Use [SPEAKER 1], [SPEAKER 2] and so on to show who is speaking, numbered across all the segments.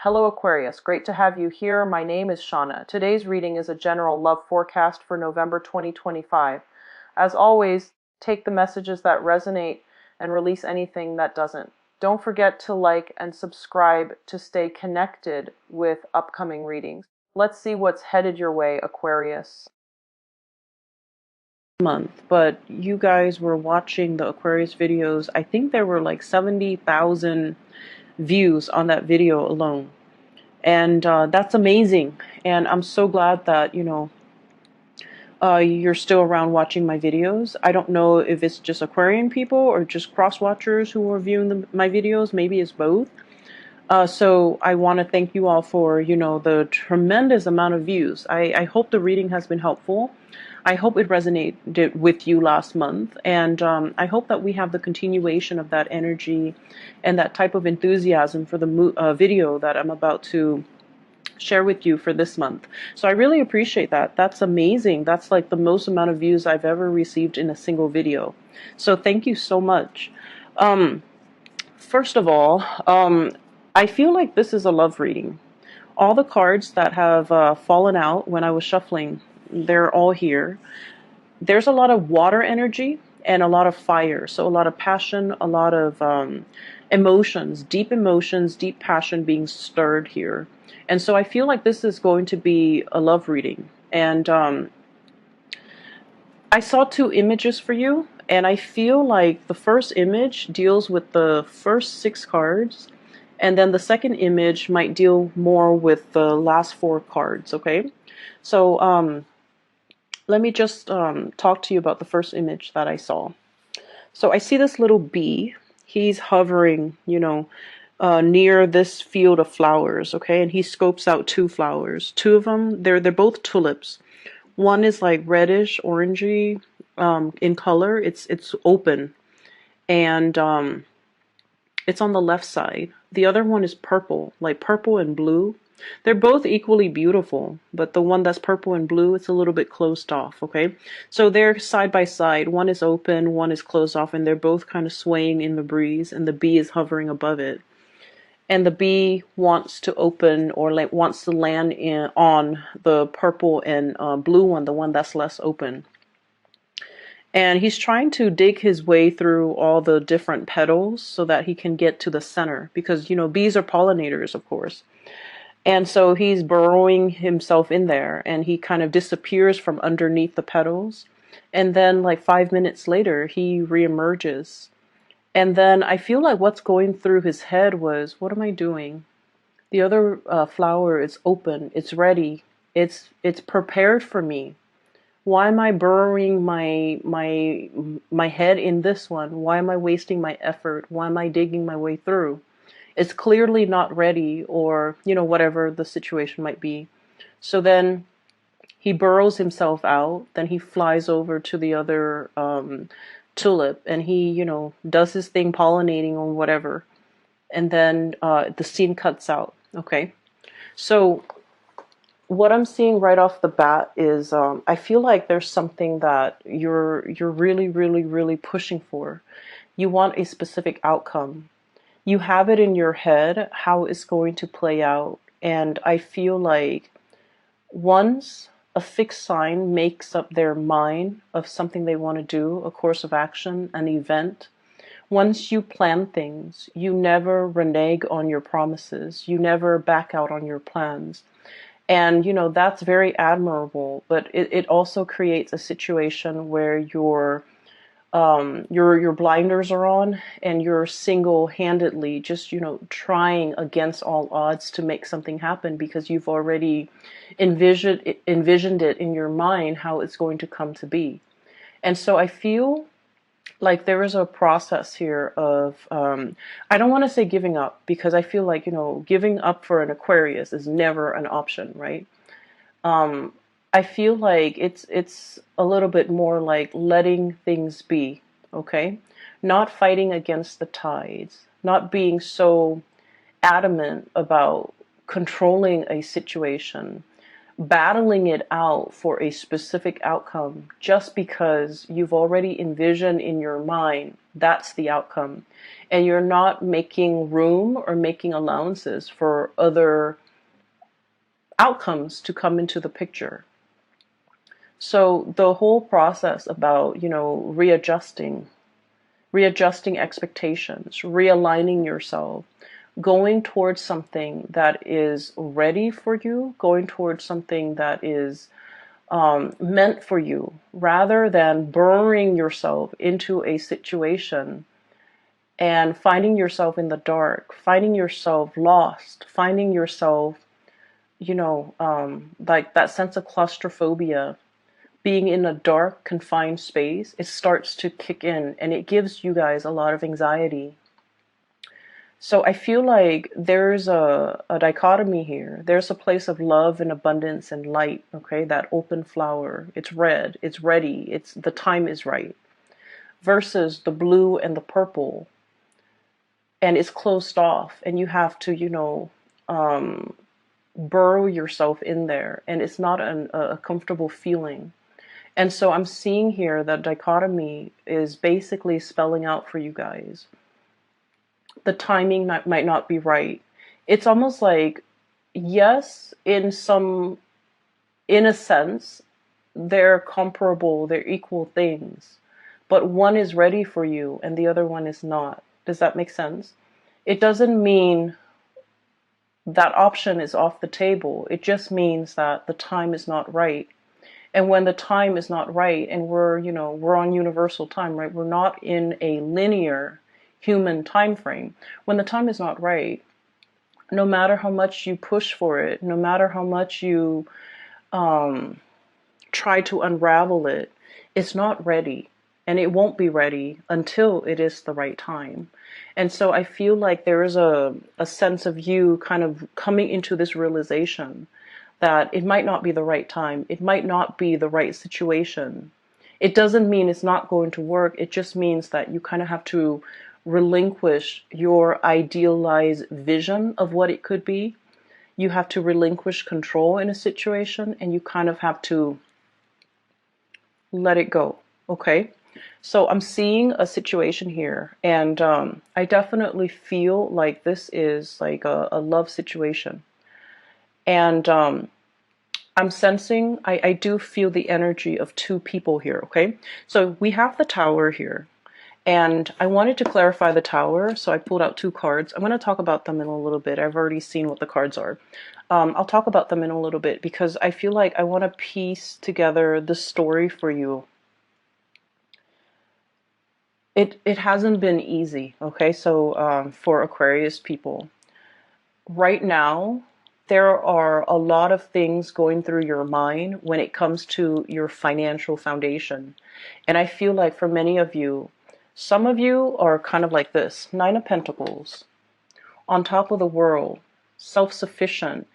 [SPEAKER 1] Hello Aquarius, great to have you here. My name is Shauna. Today's reading is a general love forecast for November 2025. As always, take the messages that resonate and release anything that doesn't. Don't forget to like and subscribe to stay connected with upcoming readings. Let's see what's headed your way, Aquarius. Month, but you guys were watching the Aquarius videos. I think there were like 70,000 views on that video alone. And that's amazing. And I'm so glad that, you're still around watching my videos. I don't know if it's just Aquarian people or just cross-watchers who are viewing my videos. Maybe it's both. So I want to thank you all for, the tremendous amount of views. I hope the reading has been helpful. I hope it resonated with you last month. And I hope that we have the continuation of that energy and that type of enthusiasm for the video that I'm about to share with you for this month. So I really appreciate that. That's amazing. That's like the most amount of views I've ever received in a single video. So thank you so much. First of all, I feel like this is a love reading. All the cards that have fallen out when I was shuffling, they're all here. There's a lot of water energy and a lot of fire. So a lot of passion, a lot of emotions, deep passion being stirred here. And so I feel like this is going to be a love reading. And I saw two images for you. And I feel like the first image deals with the first 6 cards. And then the second image might deal more with the last 4 cards, okay? So let me just talk to you about the first image that I saw. So I see this little bee. He's hovering, near this field of flowers, okay? And he scopes out 2 flowers. 2 of them, they're both tulips. One is like reddish, orangey in color. It's open. And it's on the left side. The other one is purple, like purple and blue. They're both equally beautiful, but the one that's purple and blue, it's a little bit closed off, okay? So they're side by side. One is open, one is closed off, and they're both kind of swaying in the breeze, and the bee is hovering above it. And the bee wants to open or wants to land on the purple and blue one, the one that's less open. And he's trying to dig his way through all the different petals so that he can get to the center. Because, bees are pollinators, of course. And so he's burrowing himself in there. And he kind of disappears from underneath the petals. And then like 5 minutes later, he reemerges. And then I feel like what's going through his head was, what am I doing? The other flower is open. It's ready. It's prepared for me. Why am I burrowing my head in this one? Why am I wasting my effort? Why am I digging my way through? It's clearly not ready, or, whatever the situation might be. So then he burrows himself out. Then he flies over to the other tulip, and he, does his thing pollinating or whatever. And then the scene cuts out. Okay. So what I'm seeing right off the bat is I feel like there's something that you're really, really, really pushing for. You want a specific outcome. You have it in your head how it's going to play out. And I feel like once a fixed sign makes up their mind of something they want to do, a course of action, an event, once you plan things, you never renege on your promises. You never back out on your plans. And, that's very admirable, but it also creates a situation where your blinders are on and you're single-handedly just, trying against all odds to make something happen because you've already envisioned it in your mind how it's going to come to be. And so I feel like there is a process here of, I don't want to say giving up, because I feel like, giving up for an Aquarius is never an option, right? I feel like it's a little bit more like letting things be, okay? Not fighting against the tides, not being so adamant about controlling a situation, battling it out for a specific outcome just because you've already envisioned in your mind that's the outcome. And you're not making room or making allowances for other outcomes to come into the picture. So the whole process about, readjusting expectations, realigning yourself, going towards something that is ready for you, going towards something that is meant for you, rather than burying yourself into a situation and finding yourself in the dark, finding yourself lost, finding yourself, like that sense of claustrophobia, being in a dark, confined space. It starts to kick in and it gives you guys a lot of anxiety. So I feel like there's a dichotomy here. There's a place of love and abundance and light, okay? That open flower. It's red, it's ready, the time is right. Versus the blue and the purple. And it's closed off and you have to, burrow yourself in there, and it's not a comfortable feeling. And so I'm seeing here that dichotomy is basically spelling out for you guys. The timing might not be right. It's almost like, yes, in a sense, they're comparable, they're equal things, but one is ready for you and the other one is not. Does that make sense? It doesn't mean that option is off the table. It just means that the time is not right. And when the time is not right, and we're on universal time, right? We're not in a linear human time frame. When the time is not right, no matter how much you push for it, no matter how much you try to unravel it, it's not ready. And it won't be ready until it is the right time. And so I feel like there is a sense of you kind of coming into this realization that it might not be the right time. It might not be the right situation. It doesn't mean it's not going to work. It just means that you kind of have to relinquish your idealized vision of what it could be. You have to relinquish control in a situation, and you kind of have to let it go. Okay? So I'm seeing a situation here, and I definitely feel like this is like a love situation. And I'm sensing, I do feel the energy of two people here, okay? So we have the Tower here, and I wanted to clarify the Tower, so I pulled out two cards. I'm going to talk about them in a little bit. I've already seen what the cards are. I'll talk about them in a little bit because I feel like I want to piece together the story for you. It hasn't been easy, okay? So for Aquarius people, right now, there are a lot of things going through your mind when it comes to your financial foundation. And I feel like for many of you, some of you are kind of like this, Nine of Pentacles, on top of the world, self-sufficient,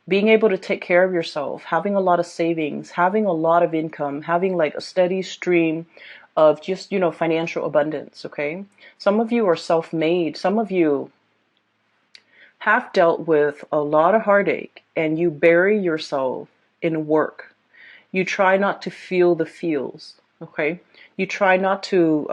[SPEAKER 1] being able to take care of yourself, having a lot of savings, having a lot of income, having like a steady stream of just, financial abundance, okay? Some of you are self-made. Some of you have dealt with a lot of heartache and you bury yourself in work. You try not to feel the feels, okay? You try not to,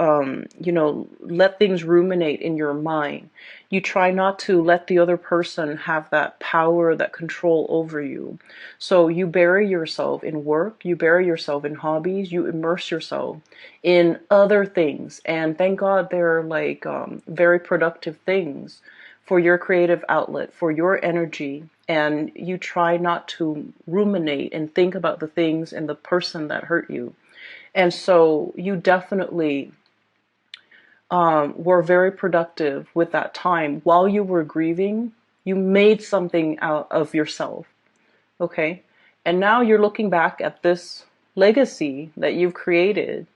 [SPEAKER 1] let things ruminate in your mind. You try not to let the other person have that power, that control over you. So you bury yourself in work, you bury yourself in hobbies, you immerse yourself in other things. And thank God they're like very productive things for your creative outlet, for your energy. And you try not to ruminate and think about the things and the person that hurt you. And so you definitely were very productive with that time. While you were grieving, you made something out of yourself, okay? And now you're looking back at this legacy that you've created,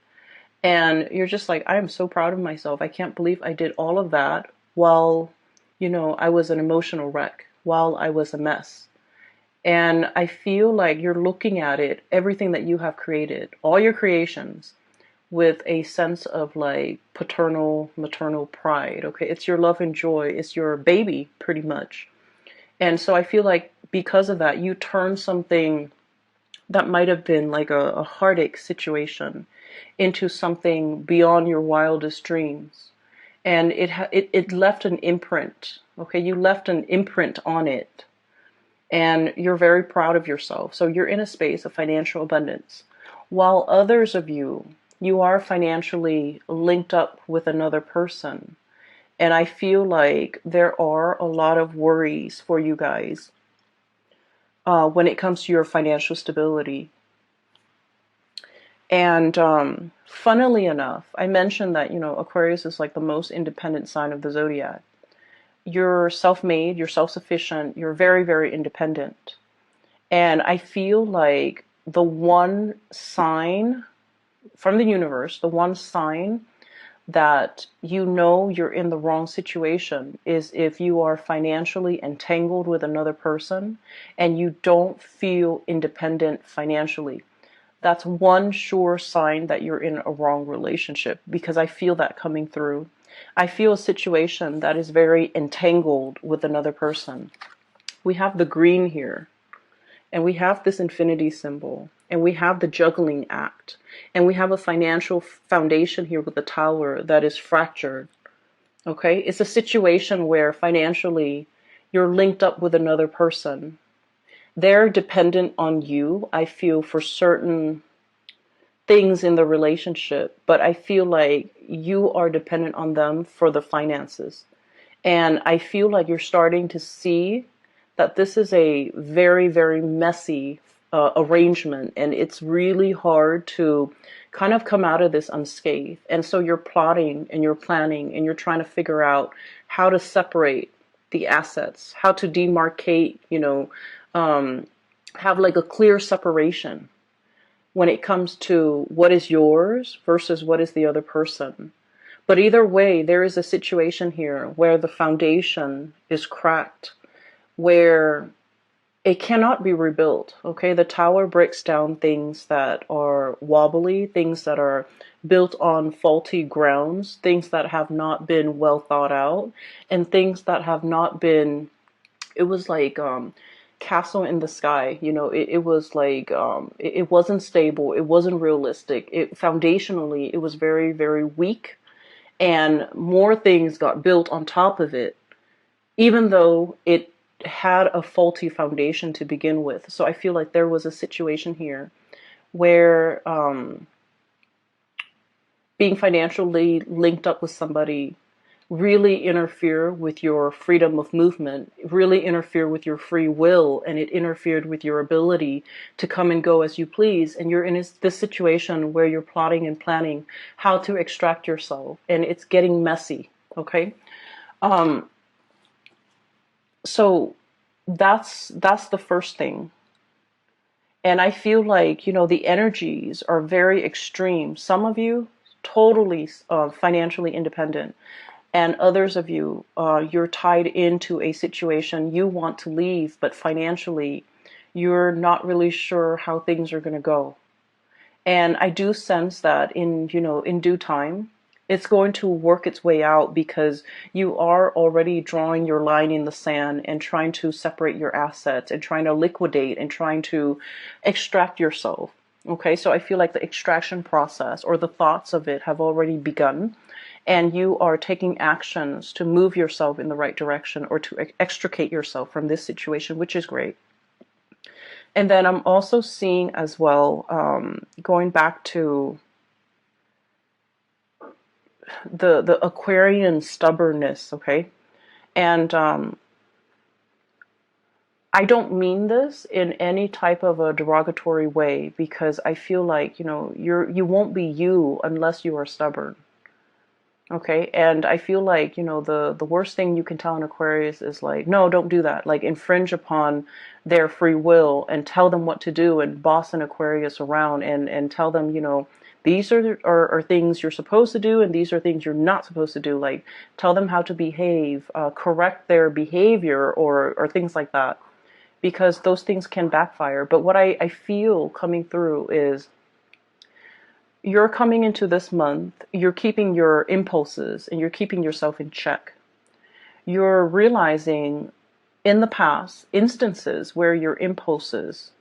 [SPEAKER 1] and you're just like, I am so proud of myself. I can't believe I did all of that while, I was an emotional wreck, while I was a mess. And I feel like you're looking at it, everything that you have created, all your creations, with a sense of like paternal, maternal pride. Okay, it's your love and joy. It's your baby, pretty much. And so I feel like because of that, you turn something that might have been like a heartache situation into something beyond your wildest dreams. And it left an imprint. Okay, you left an imprint on it, and you're very proud of yourself. So you're in a space of financial abundance. While others of you, you are financially linked up with another person. And I feel like there are a lot of worries for you guys when it comes to your financial stability. And funnily enough, I mentioned that, Aquarius is like the most independent sign of the zodiac. You're self-made, you're self-sufficient, you're very, very independent. And I feel like the one sign from the universe, the one sign that you're in the wrong situation is if you are financially entangled with another person and you don't feel independent financially. That's one sure sign that you're in a wrong relationship, because I feel that coming through. I feel a situation that is very entangled with another person. We have the green here, and we have this infinity symbol, and we have the juggling act, and we have a financial foundation here with the tower that is fractured. Okay, it's a situation where financially you're linked up with another person. They're dependent on you, I feel, for certain things in the relationship, but I feel like you are dependent on them for the finances. And I feel like you're starting to see that this is a very, very messy arrangement, and it's really hard to kind of come out of this unscathed. And so you're plotting and you're planning and you're trying to figure out how to separate the assets, how to demarcate, have like a clear separation when it comes to what is yours versus what is the other person. But either way, there is a situation here where the foundation is cracked, where it cannot be rebuilt. Okay, the tower breaks down things that are wobbly, things that are built on faulty grounds, things that have not been well thought out, and things that have not been, it was like castle in the sky. It was like it wasn't stable, it wasn't realistic. Foundationally it was very, very weak, and more things got built on top of it, even though it had a faulty foundation to begin with. So I feel like there was a situation here where being financially linked up with somebody really interfere with your freedom of movement, really interfere with your free will, and it interfered with your ability to come and go as you please. And you're in this situation where you're plotting and planning how to extract yourself, and it's getting messy. Okay, so that's the first thing. And I feel like, the energies are very extreme. Some of you totally financially independent, and others of you, you're tied into a situation you want to leave, but financially you're not really sure how things are going to go. And I do sense that in due time, it's going to work its way out, because you are already drawing your line in the sand and trying to separate your assets and trying to liquidate and trying to extract yourself. Okay, so I feel like the extraction process, or the thoughts of it, have already begun, and you are taking actions to move yourself in the right direction, or to extricate yourself from this situation, which is great. And then I'm also seeing as well, going back to the Aquarian stubbornness, okay? And I don't mean this in any type of a derogatory way, because I feel like, you won't be you unless you are stubborn. Okay, and I feel like, the worst thing you can tell an Aquarius is like, no, don't do that. Like, infringe upon their free will and tell them what to do, and boss an Aquarius around, and tell them, these are things you're supposed to do, and these are things you're not supposed to do. Like, tell them how to behave, correct their behavior, or things like that, because those things can backfire. But what I feel coming through is, you're coming into this month, you're keeping your impulses and you're keeping yourself in check. You're realizing in the past instances where your impulses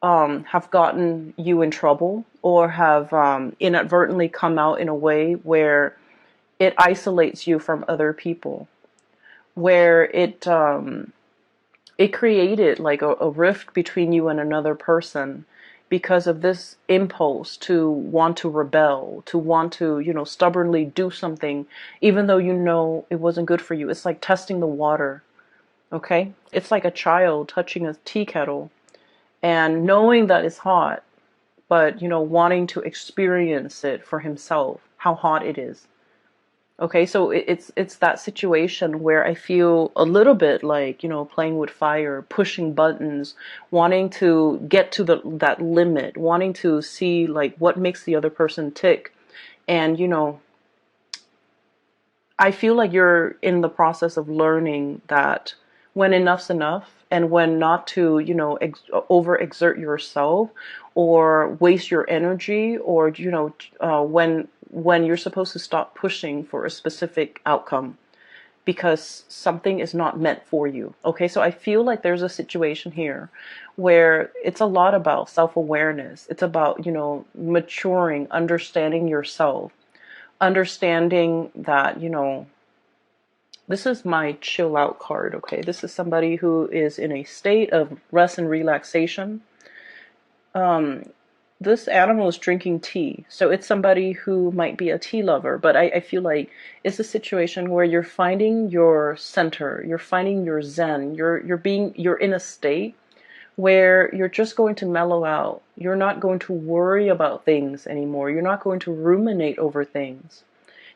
[SPEAKER 1] have gotten you in trouble, or have inadvertently come out in a way where it isolates you from other people, where it created like a rift between you and another person because of this impulse to want to rebel, to want to, stubbornly do something, even though you know it wasn't good for you. It's like testing the water, okay? It's like a child touching a tea kettle and knowing that it's hot, but, wanting to experience it for himself, how hot it is. Okay, so it's that situation where I feel a little bit like, playing with fire, pushing buttons, wanting to get to that limit, wanting to see like what makes the other person tick. And, I feel like you're in the process of learning that when enough's enough, and when not to, overexert yourself or waste your energy, or, when you're supposed to stop pushing for a specific outcome because something is not meant for you. Okay, so I feel like there's a situation here where it's a lot about self-awareness. It's about, maturing, understanding yourself, understanding that, this is my chill out card. Okay, this is somebody who is in a state of rest and relaxation. This animal is drinking tea, so it's somebody who might be a tea lover, but I feel like it's a situation where you're finding your center, you're finding your zen, you're in a state where you're just going to mellow out. You're not going to worry about things anymore. You're not going to ruminate over things.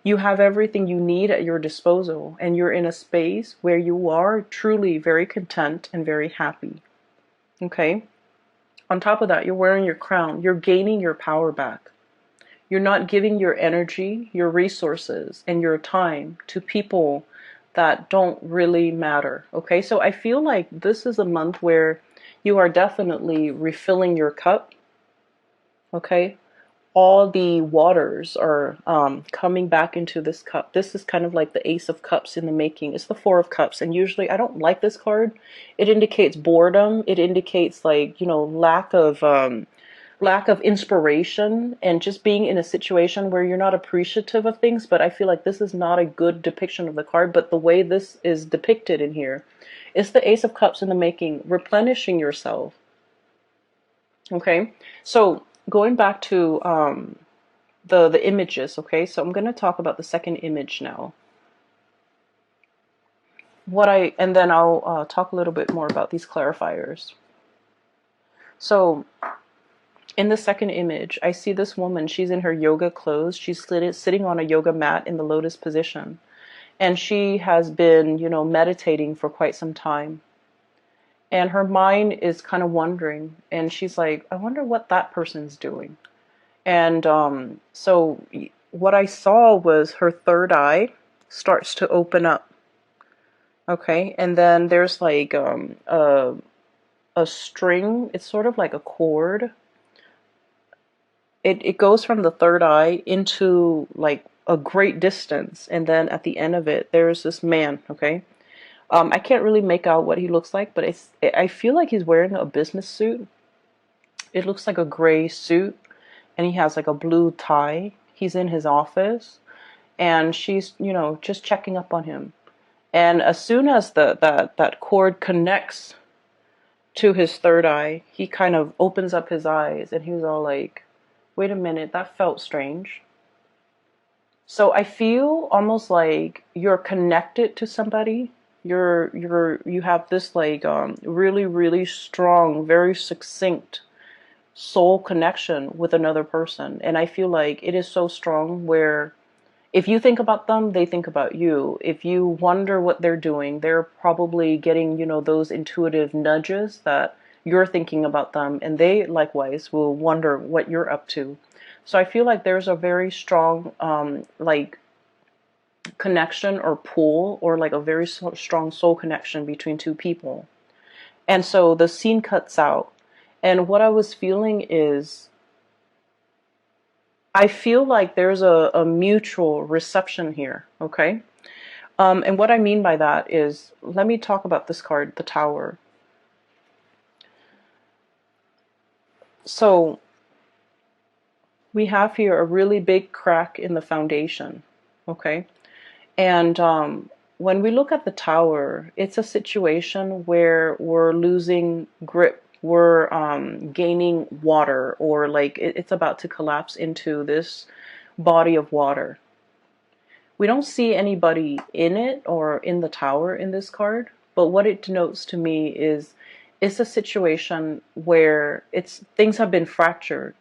[SPEAKER 1] You have everything you need at your disposal, and you're in a space where you are truly very content and very happy. Okay? On top of that, you're wearing your crown. You're gaining your power back. You're not giving your energy, your resources, and your time to people that don't really matter. Okay? So I feel like this is a month where you are definitely refilling your cup. Okay? All the waters are coming back into this cup. This is kind of like the Ace of Cups in the making. It's the Four of Cups, and usually I don't like this card. It indicates boredom. It indicates like, lack of inspiration, and just being in a situation where you're not appreciative of things. But I feel like this is not a good depiction of the card. But the way this is depicted in here, it's the Ace of Cups in the making, replenishing yourself. Okay, so going back to the images. Okay, so I'm going to talk about the second image now. And then I'll talk a little bit more about these clarifiers. So in the second image, I see this woman. She's in her yoga clothes. She's sitting on a yoga mat in the lotus position, and she has been, meditating for quite some time. And her mind is kind of wondering, and she's like, I wonder what that person's doing. And so what I saw was her third eye starts to open up. Okay, and then there's like a string. It's sort of like a cord. It goes from the third eye into like a great distance, and then at the end of it, there's this man. Okay, I can't really make out what he looks like, but I feel like he's wearing a business suit. It looks like a gray suit, and he has like a blue tie. He's in his office, and she's, just checking up on him. And as soon as that cord connects to his third eye, he kind of opens up his eyes, and he's all like, wait a minute, that felt strange. So I feel almost like you're connected to somebody. You have this like really, really strong, very succinct soul connection with another person. And I feel like it is so strong where if you think about them, they think about you. If you wonder what they're doing, they're probably getting, those intuitive nudges that you're thinking about them, and they likewise will wonder what you're up to. So I feel like there's a very strong like connection or pull, or like a very strong soul connection between two people. And so the scene cuts out. And what I was feeling is, I feel like there's a mutual reception here, okay? And what I mean by that is, let me talk about this card, the Tower. So we have here a really big crack in the foundation, okay? And when we look at the tower, it's a situation where we're losing grip, we're gaining water, or like it's about to collapse into this body of water. We don't see anybody in it or in the tower in this card, but what it denotes to me is it's a situation where things have been fractured.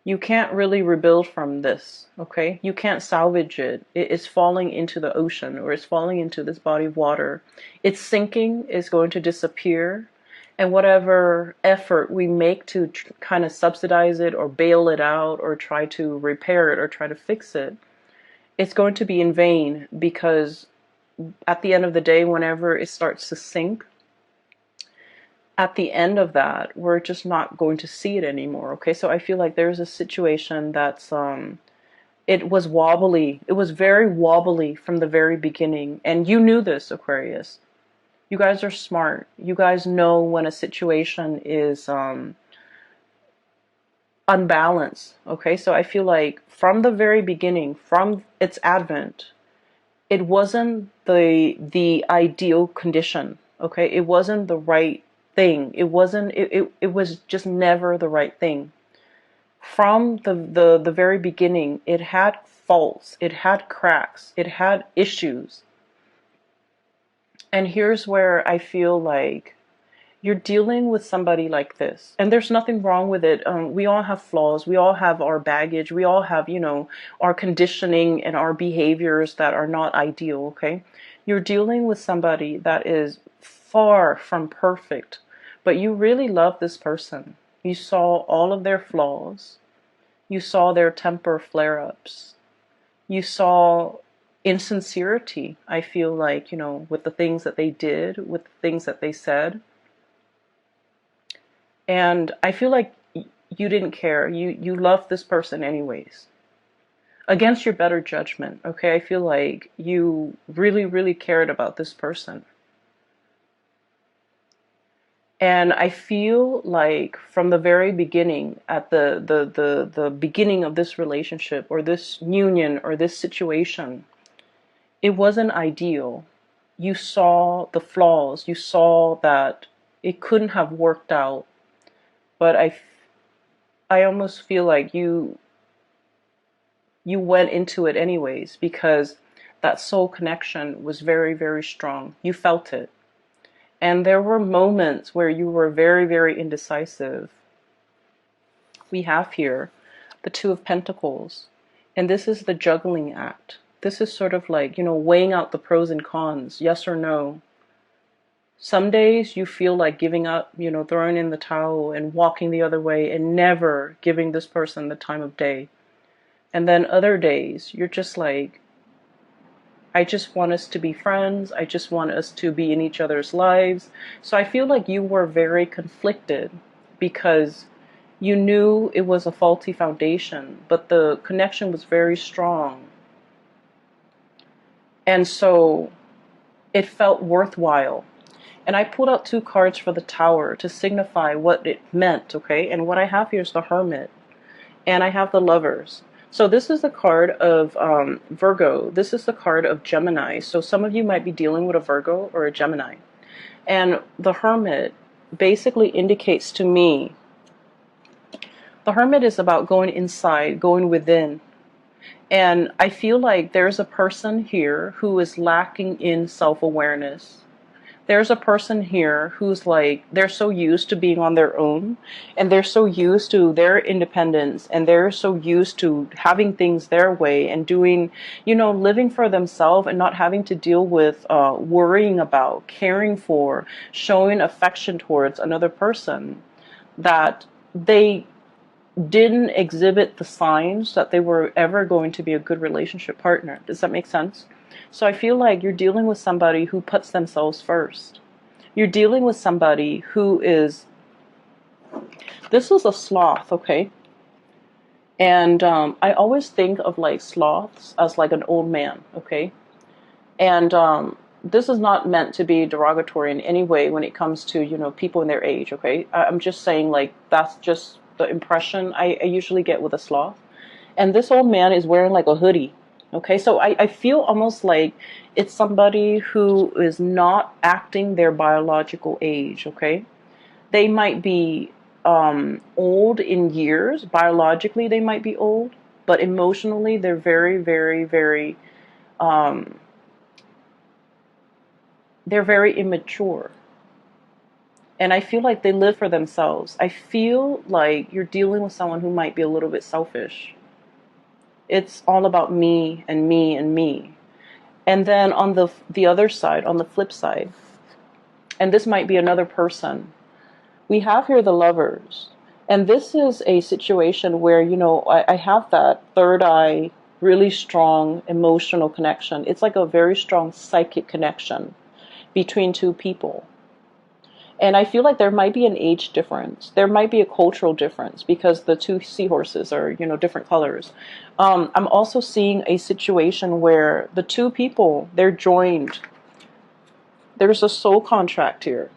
[SPEAKER 1] You can't really rebuild from this, okay? You can't salvage it. It is falling into the ocean, or it's falling into this body of water. It's sinking, is going to disappear, and whatever effort we make to kind of subsidize it or bail it out or try to repair it or try to fix it, it's going to be in vain, because at the end of the day, whenever it starts to sink, at the end of that, we're just not going to see it anymore. Okay, so I feel like there's a situation that's it was wobbly. It was very wobbly from the very beginning, and you knew this, Aquarius. You guys are smart. You guys know when a situation is unbalanced. Okay, so I feel like from the very beginning, from its advent, it wasn't the ideal condition. Okay, it wasn't the right thing. It was just never the right thing. From the very beginning, it had faults, it had cracks, it had issues. And here's where I feel like you're dealing with somebody like this, and there's nothing wrong with it. We all have flaws, we all have our baggage, we all have, our conditioning and our behaviors that are not ideal. Okay, you're dealing with somebody that is far from perfect, but you really love this person. You saw all of their flaws, you saw their temper flare-ups, you saw insincerity, I feel like, with the things that they did, with the things that they said. And I feel like you didn't care. You loved this person anyways. Against your better judgment, okay? I feel like you really, really cared about this person. And I feel like from the very beginning, at the beginning of this relationship or this union or this situation, it wasn't ideal. You saw the flaws. You saw that it couldn't have worked out. But I almost feel like you went into it anyways, because that soul connection was very, very strong. You felt it. And there were moments where you were very, very indecisive. We have here the Two of Pentacles, and this is the juggling act. This is sort of like, weighing out the pros and cons, yes or no. Some days you feel like giving up, throwing in the towel and walking the other way and never giving this person the time of day. And then other days you're just like, I just want us to be friends. I just want us to be in each other's lives. So I feel like you were very conflicted, because you knew it was a faulty foundation, but the connection was very strong. And so it felt worthwhile. And I pulled out two cards for the Tower to signify what it meant, okay? And what I have here is the Hermit, and I have the Lovers. So this is the card of Virgo. This is the card of Gemini. So some of you might be dealing with a Virgo or a Gemini. And the Hermit basically indicates to me, the Hermit is about going inside, going within. And I feel like there's a person here who is lacking in self-awareness. There's a person here who's like, they're so used to being on their own, and they're so used to their independence, and they're so used to having things their way and doing, living for themselves and not having to deal with worrying about, caring for, showing affection towards another person, that they didn't exhibit the signs that they were ever going to be a good relationship partner. Does that make sense? So I feel like you're dealing with somebody who puts themselves first. You're dealing with somebody who is, this is a sloth, okay? And I always think of like sloths as like an old man, okay? And this is not meant to be derogatory in any way when it comes to, people in their age, okay? I'm just saying, like, that's just the impression I usually get with a sloth. And this old man is wearing like a hoodie. Okay, so I feel almost like it's somebody who is not acting their biological age. Okay, they might be old in years. Biologically, they might be old, but emotionally, they're very, very, very, um, they're very immature. And I feel like they live for themselves. I feel like you're dealing with someone who might be a little bit selfish. It's all about me and me and me. And then on the other side, on the flip side, and this might be another person, we have here the lovers. And this is a situation where, I have that third eye, really strong emotional connection. It's like a very strong psychic connection between two people. And I feel like there might be an age difference. There might be a cultural difference because the two seahorses are, different colors. I'm also seeing a situation where the two people, they're joined. There's a soul contract here.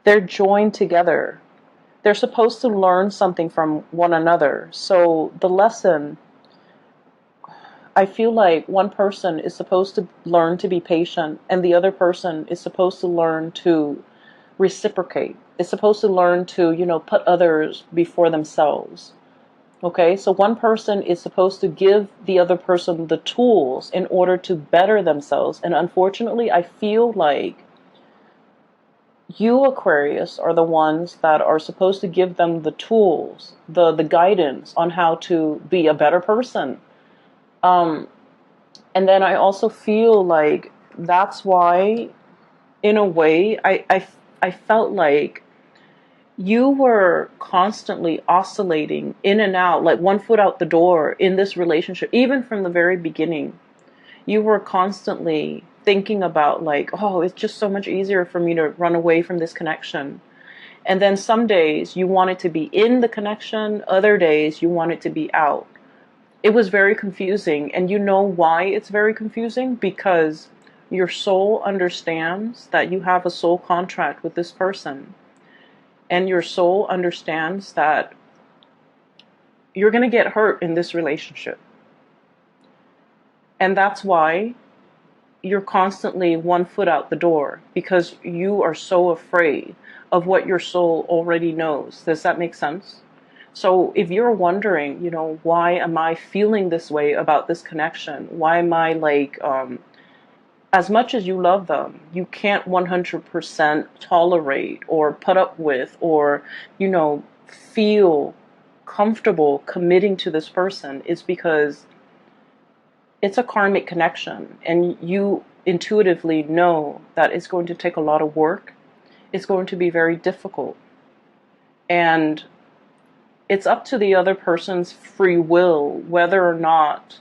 [SPEAKER 1] They're joined together. They're supposed to learn something from one another. So the lesson, I feel like one person is supposed to learn to be patient and the other person is supposed to learn to reciprocate. Is supposed to learn to, put others before themselves. Okay, so one person is supposed to give the other person the tools in order to better themselves. And unfortunately, I feel like you, Aquarius, are the ones that are supposed to give them the tools, the guidance on how to be a better person. And then I also feel like that's why, in a way, I felt like you were constantly oscillating in and out, like one foot out the door in this relationship, even from the very beginning. You were constantly thinking about like, oh, it's just so much easier for me to run away from this connection. And then some days you wanted to be in the connection, other days you wanted to be out. It was very confusing. And you know why it's very confusing? Because your soul understands that you have a soul contract with this person. And your soul understands that you're going to get hurt in this relationship. And that's why you're constantly one foot out the door, because you are so afraid of what your soul already knows. Does that make sense? So if you're wondering, why am I feeling this way about this connection? Why am I like, as much as you love them, you can't 100% tolerate or put up with or, feel comfortable committing to this person, is because it's a karmic connection, and you intuitively know that it's going to take a lot of work. It's going to be very difficult. And it's up to the other person's free will whether or not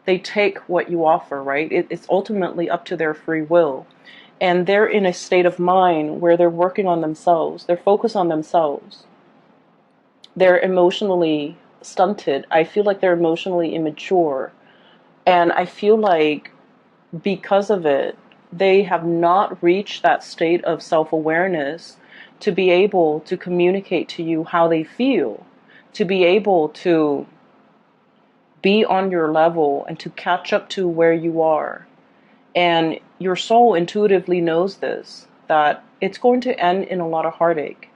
[SPEAKER 1] they take what you offer, right? It's ultimately up to their free will. And they're in a state of mind where they're working on themselves. They're focused on themselves. They're emotionally stunted. I feel like they're emotionally immature. And I feel like because of it, they have not reached that state of self-awareness to be able to communicate to you how they feel, to be able to be on your level and to catch up to where you are. And your soul intuitively knows this, that it's going to end in a lot of heartache.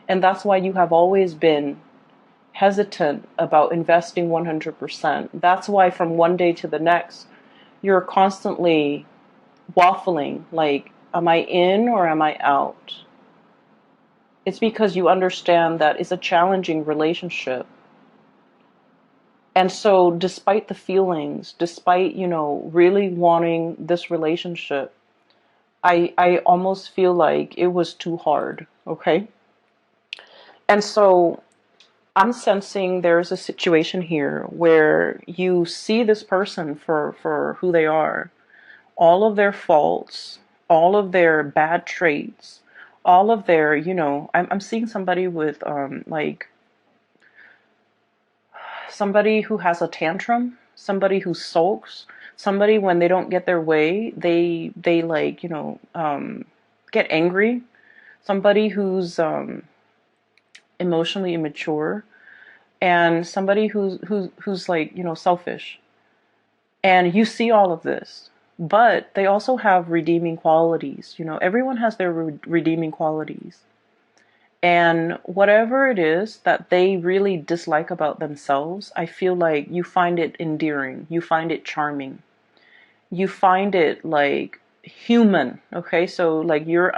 [SPEAKER 1] And that's why you have always been hesitant about investing 100%. That's why from one day to the next, you're constantly waffling, like, am I in or am I out? It's because you understand that it's a challenging relationship. And so despite the feelings, despite, really wanting this relationship, I almost feel like it was too hard, okay? And so I'm sensing there's a situation here where you see this person for who they are, all of their faults, all of their bad traits, all of their, I'm seeing somebody with like somebody who has a tantrum, somebody who sulks, somebody when they don't get their way, they like, get angry, somebody who's emotionally immature, and somebody who's like, selfish. And you see all of this, but they also have redeeming qualities. Everyone has their redeeming qualities. And whatever it is that they really dislike about themselves, I feel like you find it endearing, you find it charming, you find it like human. Okay, so like you're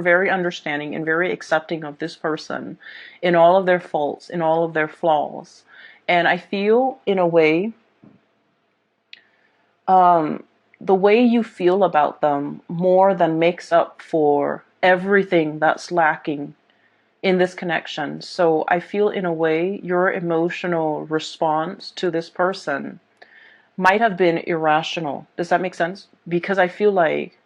[SPEAKER 1] very understanding and very accepting of this person in all of their faults, in all of their flaws. And I feel in a way, the way you feel about them more than makes up for everything that's lacking in this connection. So I feel in a way your emotional response to this person might have been irrational. Does that make sense? Because I feel like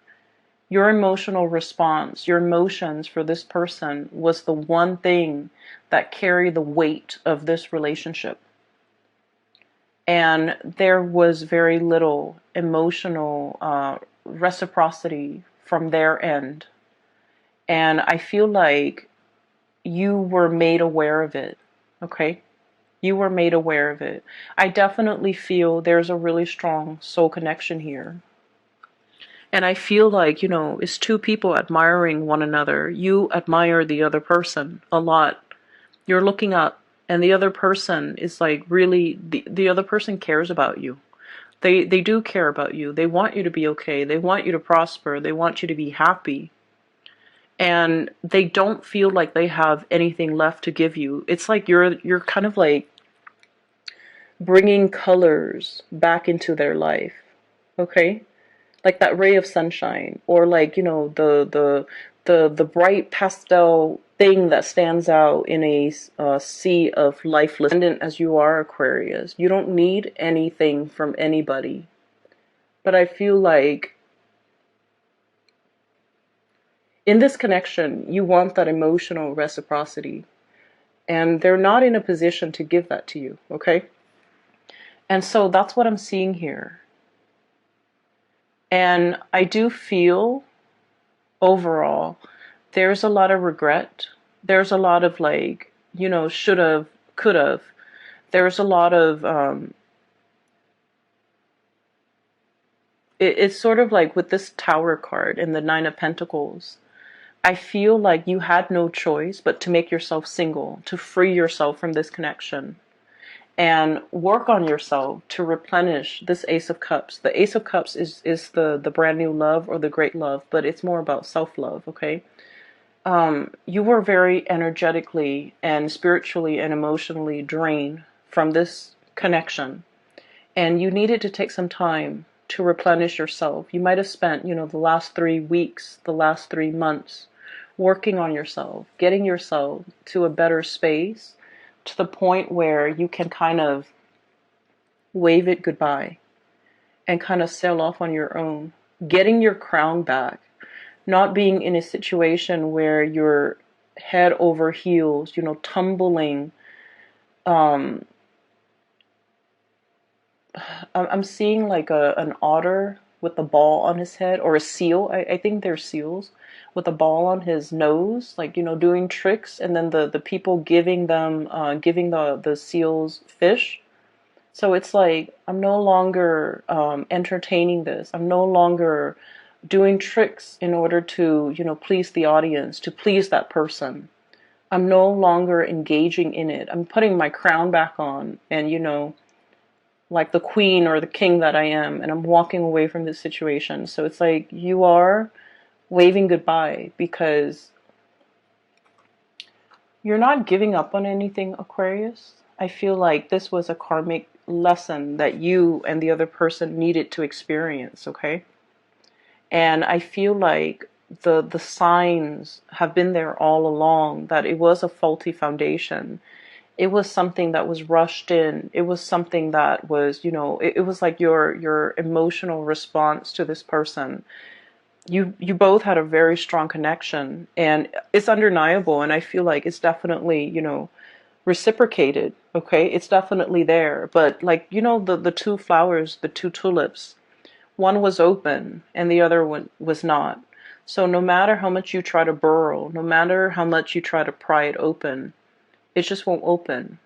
[SPEAKER 1] your emotional response, your emotions for this person was the one thing that carried the weight of this relationship. And there was very little emotional reciprocity from their end. And I feel like you were made aware of it. Okay? You were made aware of it. I definitely feel there's a really strong soul connection here. And I feel like, it's two people admiring one another. You admire the other person a lot. You're looking up, and the other person is like really, the other person cares about you. They do care about you. They want you to be okay. They want you to prosper. They want you to be happy. And they don't feel like they have anything left to give you. It's like you're kind of like bringing colors back into their life. Okay? Like that ray of sunshine, or like, the bright pastel thing that stands out in a sea of lifeless. Independent as you are, Aquarius, you don't need anything from anybody. But I feel like in this connection, you want that emotional reciprocity, and they're not in a position to give that to you. Okay? And so that's what I'm seeing here. And I do feel overall there's a lot of regret. There's a lot of like, should have, could have. There's a lot of, it's sort of like with this Tower card and the Nine of Pentacles. I feel like you had no choice but to make yourself single, to free yourself from this connection, and work on yourself to replenish this Ace of Cups. The Ace of Cups is the brand new love or the great love, but it's more about self-love, okay? You were very energetically and spiritually and emotionally drained from this connection, and you needed to take some time to replenish yourself. You might have spent, the last 3 weeks, the last 3 months working on yourself, getting yourself to a better space, to the point where you can kind of wave it goodbye and kind of sail off on your own, getting your crown back, not being in a situation where you're head over heels, tumbling. I'm seeing like an otter with a ball on his head, or a seal. I think they're seals with a ball on his nose, like, doing tricks, and then the people giving the seals fish. So it's like, I'm no longer entertaining this. I'm no longer doing tricks in order to, please the audience, to please that person. I'm no longer engaging in it. I'm putting my crown back on, and, like the queen or the king that I am, and I'm walking away from this situation. So it's like you are waving goodbye, because you're not giving up on anything, Aquarius. I feel like this was a karmic lesson that you and the other person needed to experience, okay? And I feel like the signs have been there all along, that it was a faulty foundation. It was something that was rushed in. It was something that was, it was like your emotional response to this person. You both had a very strong connection, and it's undeniable, and I feel like it's definitely, reciprocated, okay? It's definitely there. But like, the two flowers, the two tulips, one was open and the other one was not. So no matter how much you try to burrow, no matter how much you try to pry it open, it just won't open,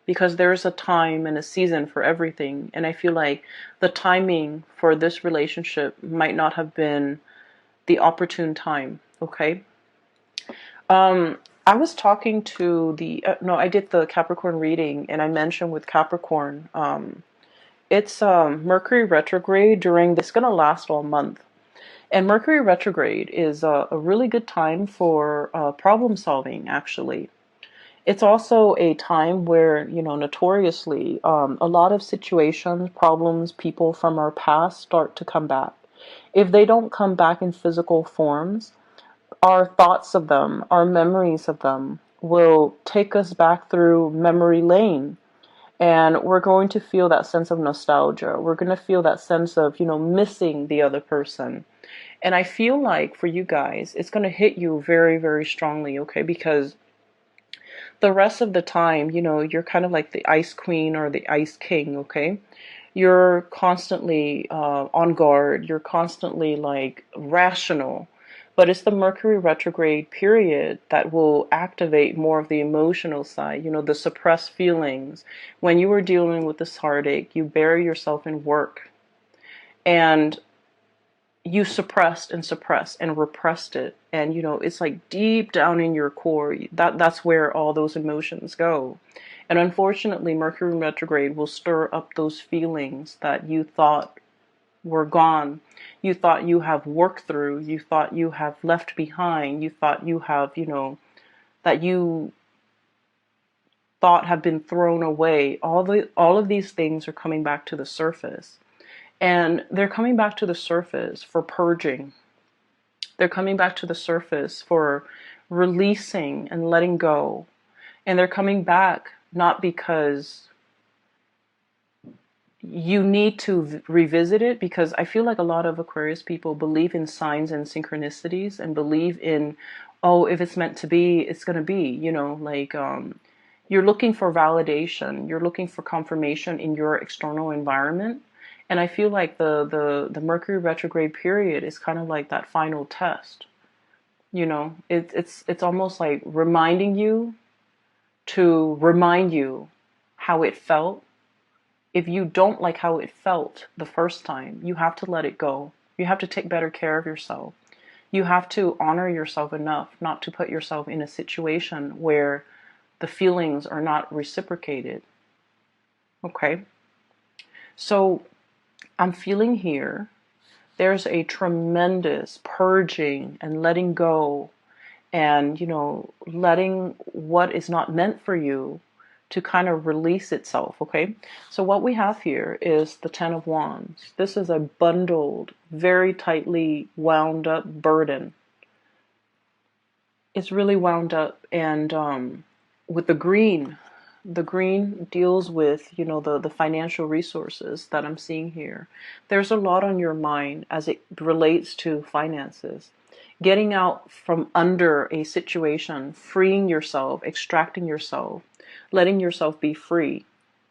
[SPEAKER 1] because there's a time and a season for everything. And I feel like the timing for this relationship might not have been the opportune time. Okay. I was talking to the, no, I did the Capricorn reading, and I mentioned with Capricorn, it's Mercury retrograde during, this going to last all month. And Mercury retrograde is a really good time for problem solving, actually. It's also a time where, notoriously, a lot of situations, problems, people from our past start to come back. If they don't come back in physical forms, our thoughts of them, our memories of them will take us back through memory lane. And we're going to feel that sense of nostalgia. We're going to feel that sense of, missing the other person. And I feel like for you guys, it's going to hit you very, very strongly, okay? Because the rest of the time, you're kind of like the ice queen or the ice king, okay? You're constantly on guard. You're constantly like rational. But it's the Mercury retrograde period that will activate more of the emotional side, the suppressed feelings. When you are dealing with this heartache, you bury yourself in work. And you suppressed and repressed it, and it's like deep down in your core, that's where all those emotions go. And unfortunately, Mercury retrograde will stir up those feelings that you thought were gone, you thought you have worked through, you thought you have left behind, you thought you have, that you thought have been thrown away. All of these things are coming back to the surface. And they're coming back to the surface for purging. They're coming back to the surface for releasing and letting go. And they're coming back not because you need to revisit it, because I feel like a lot of Aquarius people believe in signs and synchronicities and believe in, oh, if it's meant to be, it's going to be, you're looking for validation. You're looking for confirmation in your external environment. And I feel like the Mercury retrograde period is kind of like that final test. It's almost like reminding you to remind you how it felt. If you don't like how it felt the first time, you have to let it go. You have to take better care of yourself. You have to honor yourself enough not to put yourself in a situation where the feelings are not reciprocated. Okay? So I'm feeling here there's a tremendous purging and letting go, and letting what is not meant for you to kind of release itself. Okay, so what we have here is the Ten of Wands. This is a bundled, very tightly wound up burden. It's really wound up, and with the green deals with, the financial resources that I'm seeing here. There's a lot on your mind as it relates to finances. Getting out from under a situation, freeing yourself, extracting yourself, letting yourself be free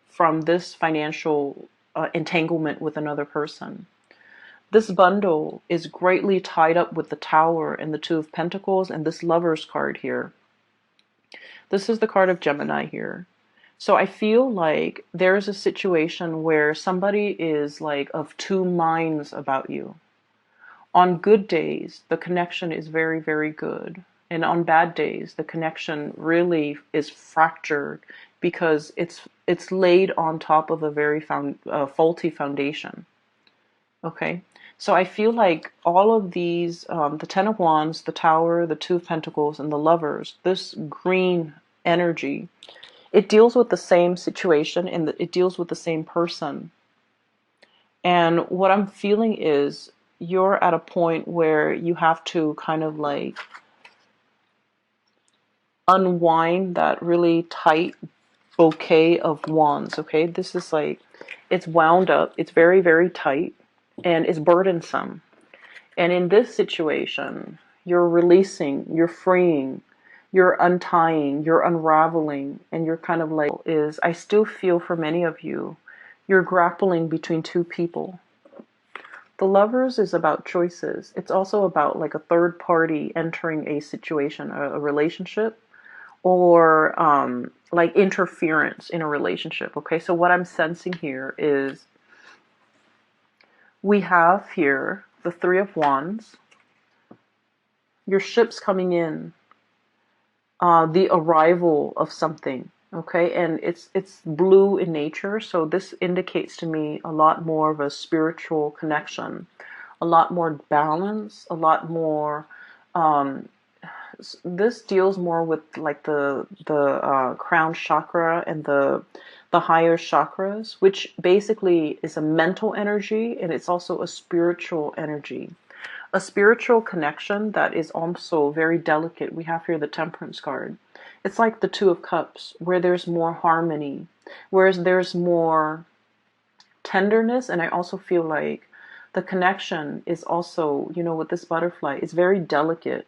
[SPEAKER 1] from this financial entanglement with another person. This bundle is greatly tied up with the Tower and the Two of Pentacles and this Lover's card here. This is the card of Gemini here. So I feel like there's a situation where somebody is like of two minds about you. On good days, the connection is very, very good. And on bad days, the connection really is fractured because it's laid on top of a very faulty foundation. Okay? So I feel like all of these, the Ten of Wands, the Tower, the Two of Pentacles, and the Lovers, this green energy, it deals with the same situation and it deals with the same person. And what I'm feeling is you're at a point where you have to kind of like unwind that really tight bouquet of wands. Okay, this is like, it's wound up, it's very, very tight, and it's burdensome. And in this situation, you're releasing, you're freeing, you're untying, you're unraveling, and you're kind of like, I still feel for many of you, you're grappling between two people. The Lovers is about choices. It's also about like a third party entering a situation, a relationship, or like interference in a relationship. Okay, so what I'm sensing here is we have here the Three of Wands, your ships coming in, the arrival of something. Okay, and it's blue in nature, so this indicates to me a lot more of a spiritual connection, a lot more balance, a lot more. Um, this deals more with like the crown chakra and the higher chakras, which basically is a mental energy, and it's also a spiritual energy, a spiritual connection that is also very delicate. We have here the Temperance card. It's like the Two of Cups, where there's more harmony, whereas there's more tenderness. And I also feel like the connection is also, you know, with this butterfly, it's very delicate.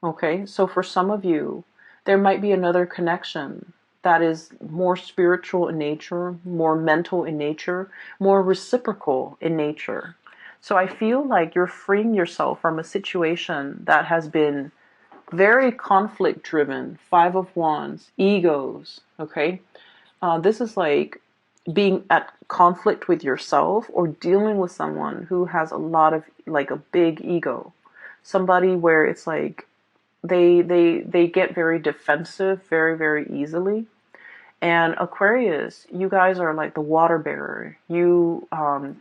[SPEAKER 1] Okay, so for some of you, there might be another connection that is more spiritual in nature, more mental in nature, more reciprocal in nature. So I feel like you're freeing yourself from a situation that has been very conflict driven. Five of Wands, egos. Okay, this is like being at conflict with yourself or dealing with someone who has a lot of like a big ego. Somebody where it's like they get very defensive very easily. And Aquarius, you guys are like the water bearer. You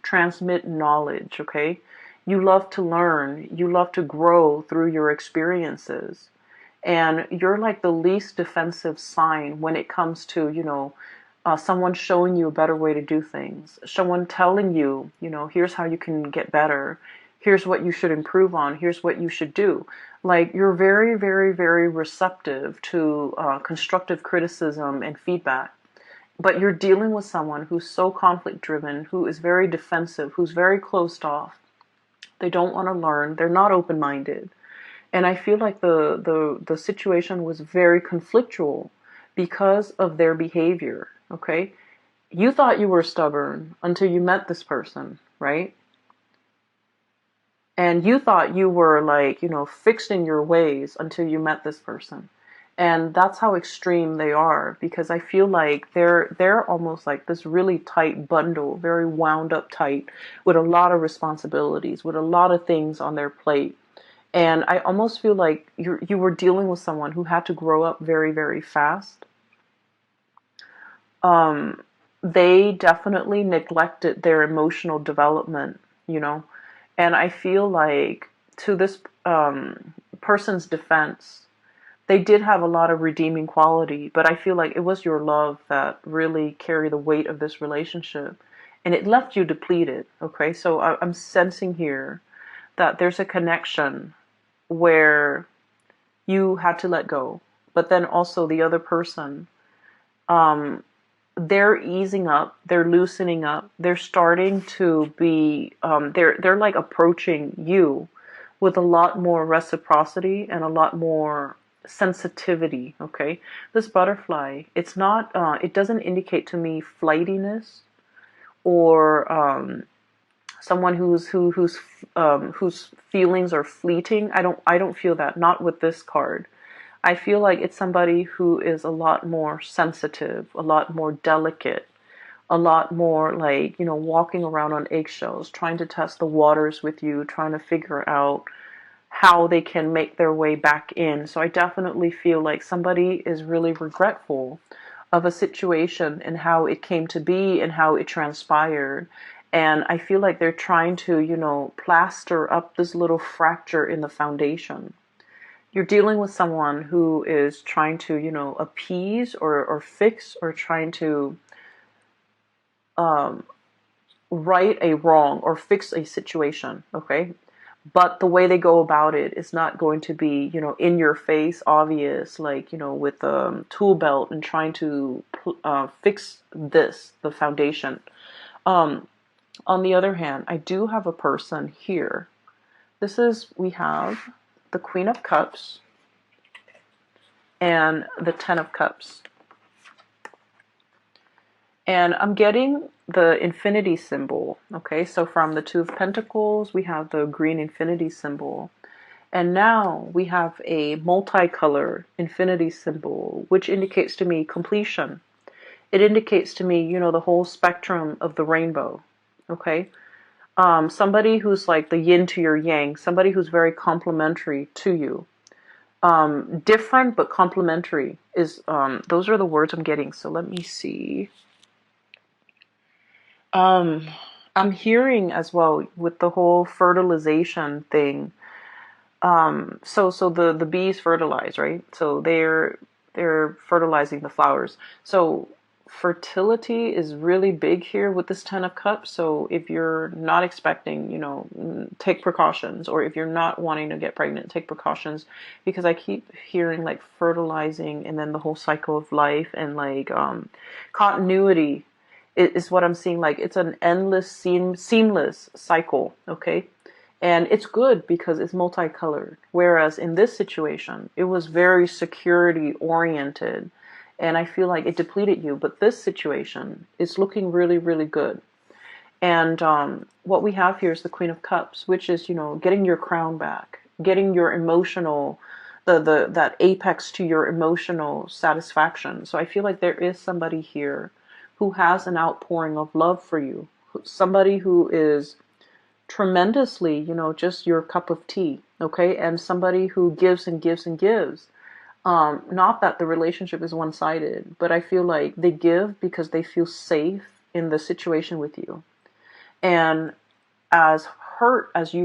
[SPEAKER 1] transmit knowledge, okay? You love to learn. You love to grow through your experiences. And you're like the least defensive sign when it comes to, you know, someone showing you a better way to do things. Someone telling you, you know, here's how you can get better. Here's what you should improve on. Here's what you should do. Like you're very receptive to constructive criticism and feedback. But you're dealing with someone who's so conflict driven, who is very defensive, who's very closed off. They don't want to learn. They're not open minded. And I feel like the situation was very conflictual because of their behavior. Okay, you thought you were stubborn until you met this person, right? And you thought you were like, you know, fixed in your ways until you met this person. And that's how extreme they are, because I feel like they're almost like this really tight bundle, very wound up tight, with a lot of responsibilities, with a lot of things on their plate. And I almost feel like you were dealing with someone who had to grow up very fast. They definitely neglected their emotional development, you know. And I feel like, to this person's defense, they did have a lot of redeeming quality, but I feel like it was your love that really carried the weight of this relationship. And it left you depleted, okay? So I'm sensing here that there's a connection where you had to let go. But then also the other person, they're easing up, they're loosening up, they're starting to be, they're like approaching you with a lot more reciprocity and a lot more sensitivity. Okay, this butterfly, it's not, it doesn't indicate to me flightiness or someone whose feelings are fleeting. I don't feel that. Not with this card. I feel like it's somebody who is a lot more sensitive, a lot more delicate, a lot more like, you know, walking around on eggshells, trying to test the waters with you, trying to figure out how they can make their way back in. So I definitely feel like somebody is really regretful of a situation and how it came to be and how it transpired. And I feel like they're trying to, you know, plaster up this little fracture in the foundation. You're dealing with someone who is trying to, you know, appease or fix, or trying to right a wrong or fix a situation, okay? But the way they go about it is not going to be, you know, in your face, obvious, like, you know, with a tool belt and trying to fix the foundation. On the other hand, I do have a person here. We have the Queen of Cups and the Ten of Cups. And I'm getting the infinity symbol. Okay, so from the Two of Pentacles, we have the green infinity symbol. And now we have a multicolor infinity symbol, which indicates to me completion. It indicates to me, the whole spectrum of the rainbow. Okay. Somebody who's like the yin to your yang, somebody who's very complementary to you. Different but complementary is, those are the words I'm getting. So let me see. Um, I'm hearing as well with the whole fertilization thing. So the bees fertilize, right? So they're fertilizing the flowers. So fertility is really big here with this Ten of Cups. So if you're not expecting, take precautions, or if you're not wanting to get pregnant, take precautions, because I keep hearing like fertilizing and then the whole cycle of life and like continuity is what I'm seeing. Like it's an endless seamless cycle, okay? And it's good because it's multicolored. Whereas in this situation, it was very security oriented. And I feel like it depleted you. But this situation is looking really, really good. And what we have here is the Queen of Cups, which is, getting your crown back, getting your emotional, that apex to your emotional satisfaction. So I feel like there is somebody here who has an outpouring of love for you. Somebody who is tremendously, just your cup of tea, okay? And somebody who gives and gives and gives. Not that the relationship is one-sided, but I feel like they give because they feel safe in the situation with you. And as hurt as you